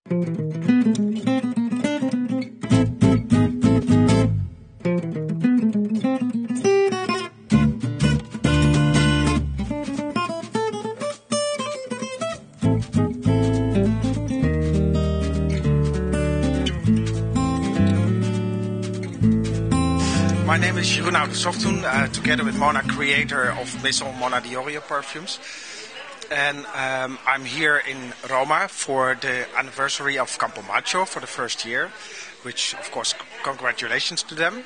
My name is Jeroen Oude Sogtoen, together with Mona, creator of maison Mona di Orio perfumes. And I'm here in Roma for the anniversary of Campo Macho for the first year, which, of course, congratulations to them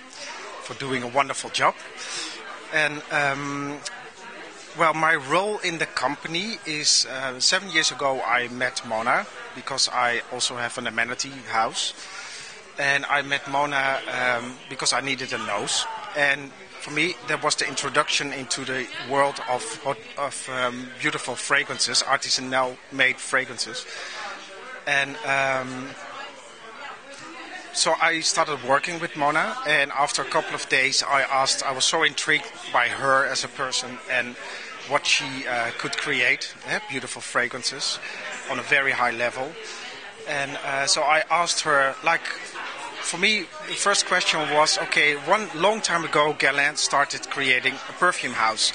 for doing a wonderful job. And, well, my role in the company is 7 years ago I met Mona, because I also have an amenity house. And I met Mona because I needed a nose. And for me, that was the introduction into the world of beautiful fragrances, artisanal made fragrances. And so I started working with Mona. And after a couple of days, I was so intrigued by her as a person and what she could create, beautiful fragrances on a very high level. And so I asked her, for me, the first question was, okay, one long time ago, Guerlain started creating a perfume house.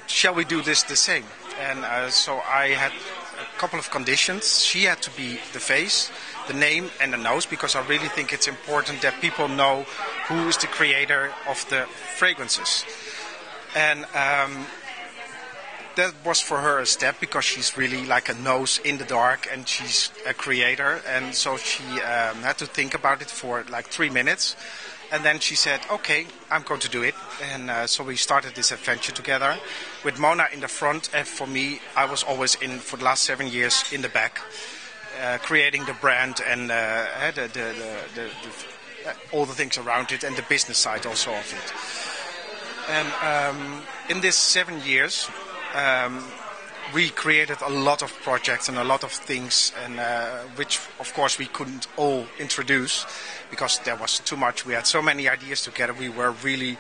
Shall we do this the same? And so I had a couple of conditions. She had to be the face, the name, and the nose, because I really think it's important that people know who is the creator of the fragrances. And that was for her a step, because she's really like a nose in the dark and she's a creator. And so she had to think about it for like 3 minutes. And then she said, okay, I'm going to do it. And so we started this adventure together with Mona in the front. And for me, I was always for the last 7 years, in the back, creating the brand and all the things around it and the business side also of it. And in this 7 years, we created a lot of projects and a lot of things, and which of course we couldn't all introduce because there was too much. We had so many ideas together. We were really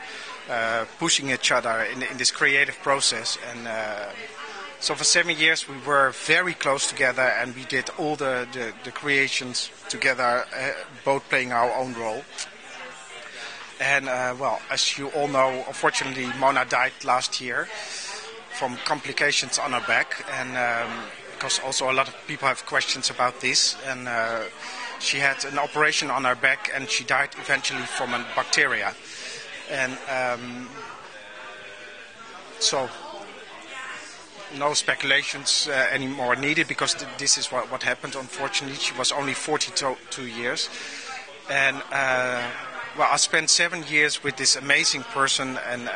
pushing each other in this creative process. And so for 7 years we were very close together, and we did all the creations together, both playing our own role. And well, as you all know, unfortunately Mona died last year from complications on her back, and because also a lot of people have questions about this, and she had an operation on her back and she died eventually from a bacteria. And so no speculations anymore needed, because this is what happened. Unfortunately, she was only 42 years. And well, I spent 7 years with this amazing person, and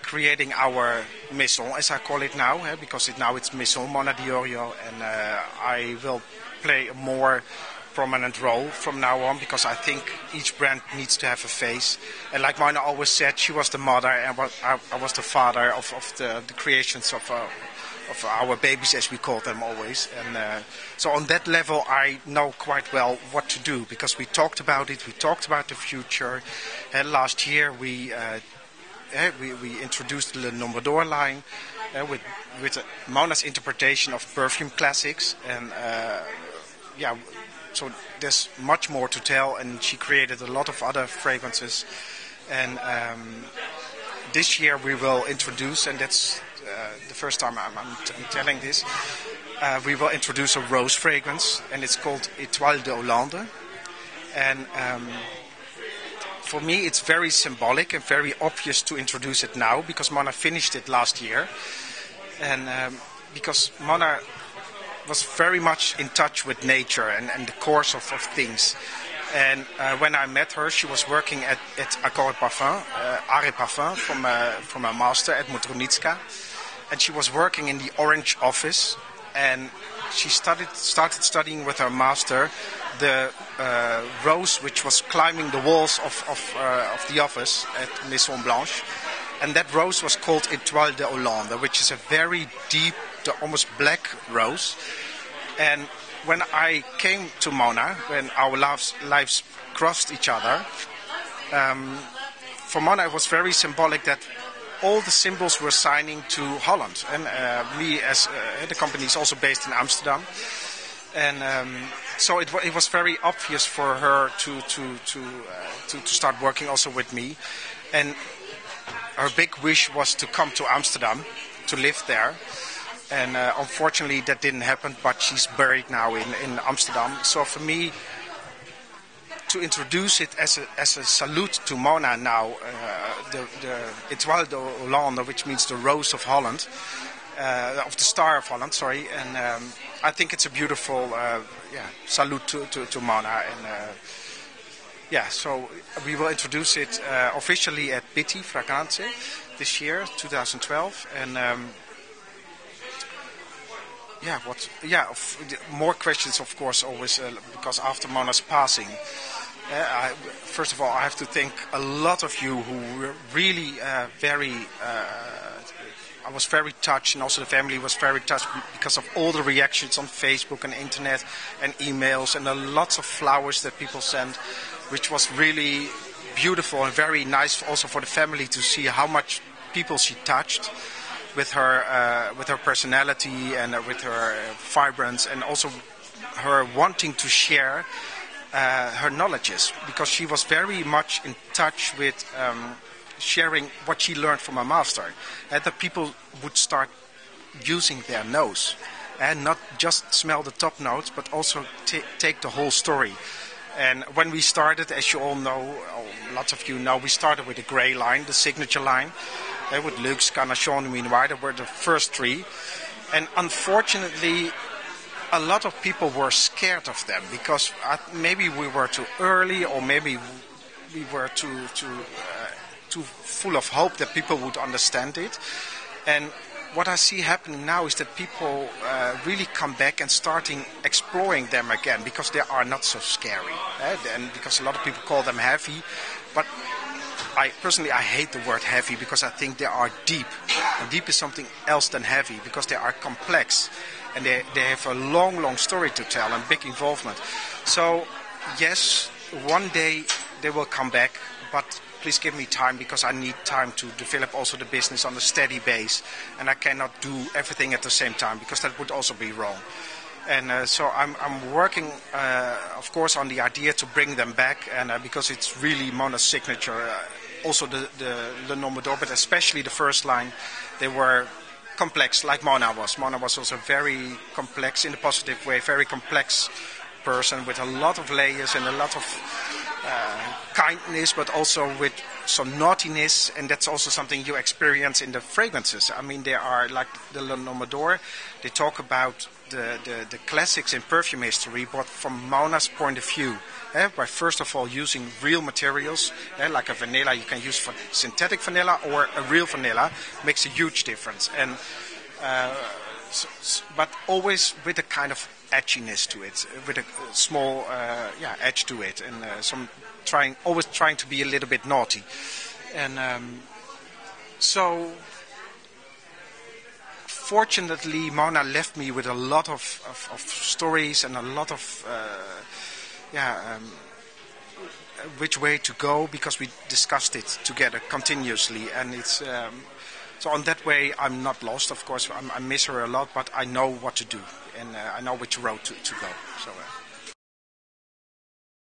creating our maison, as I call it now, because now it's maison Mona di Orio, and I will play a more prominent role from now on, because I think each brand needs to have a face. And like Mona always said, she was the mother and I was the father of the creations of our babies, as we call them always. And so on that level, I know quite well what to do, because we talked about it, we talked about the future. And last year we introduced the Nombre d'Or line with Mona's interpretation of perfume classics, and so there's much more to tell, and she created a lot of other fragrances. And this year we will introduce, and that's the first time I'm telling this, we will introduce a rose fragrance, and it's called Étoile de Hollande. And for me, it's very symbolic and very obvious to introduce it now, because Mona finished it last year. And because Mona was very much in touch with nature and the course of things. And when I met her, she was working at Accord Parfum, Arrêt Parfum, from a master at Mutronitska. And she was working in the orange office. And she started studying with her master the rose which was climbing the walls of the office at Maison Blanche. And that rose was called Étoile de Hollande, which is a very deep, almost black rose. And when I came to Mona, when our lives crossed each other, for Mona it was very symbolic that all the symbols were signing to Holland. And me, as the company is also based in Amsterdam, And so it was very obvious for her to start working also with me. And her big wish was to come to Amsterdam, to live there. And unfortunately that didn't happen, but she's buried now in Amsterdam. So for me, to introduce it as a salute to Mona now, the Étoile de Hollande, which means the Rose of Holland, of the Star of Holland, sorry. And I think it's a beautiful salute to Mona. And so we will introduce it officially at Pitti Fragranze this year, 2012. And more questions, of course, always, because after Mona's passing, first of all, I have to thank a lot of you who were really I was very touched, and also the family was very touched because of all the reactions on Facebook and internet and emails, and the lots of flowers that people sent, which was really beautiful and very nice also for the family to see how much people she touched with her personality and with her vibrance, and also her wanting to share her knowledges, because she was very much in touch with sharing what she learned from her master, and that people would start using their nose and not just smell the top notes, but also take the whole story. And when we started, as you all know, lots of you know, we started with the grey line, the signature line, with Luxe, Carnation, and Minoir. That were the first three. And unfortunately, a lot of people were scared of them because maybe we were too early, or maybe we were too full of hope that people would understand it. And what I see happening now is that people really come back and starting exploring them again, because they are not so scary. And because a lot of people call them heavy, but I hate the word heavy, because I think they are deep. And deep is something else than heavy, because they are complex. And they have a long story to tell and big involvement. So, yes, one day they will come back, but please give me time, because I need time to develop also the business on a steady base. And I cannot do everything at the same time, because that would also be wrong. And so I'm working, of course, on the idea to bring them back, and because it's really Mona's signature. Also the Le Nombre, but especially the first line, they were complex, like Mona was. Mona was also very complex in a positive way, very complex person with a lot of layers and a lot of kindness, but also with some naughtiness, and that's also something you experience in the fragrances. I mean, they are like the Le Nombre, they talk about the classics in perfume history, but from Mona's point of view. By first of all using real materials, like a vanilla you can use for synthetic vanilla, or a real vanilla makes a huge difference. And but always with a kind of edginess to it, with a small edge to it, and always trying to be a little bit naughty. And so fortunately Mona left me with a lot of stories and a lot of which way to go, because we discussed it together continuously. And it's so on that way I'm not lost, of course. I miss her a lot, but I know what to do, and I know which road to go. So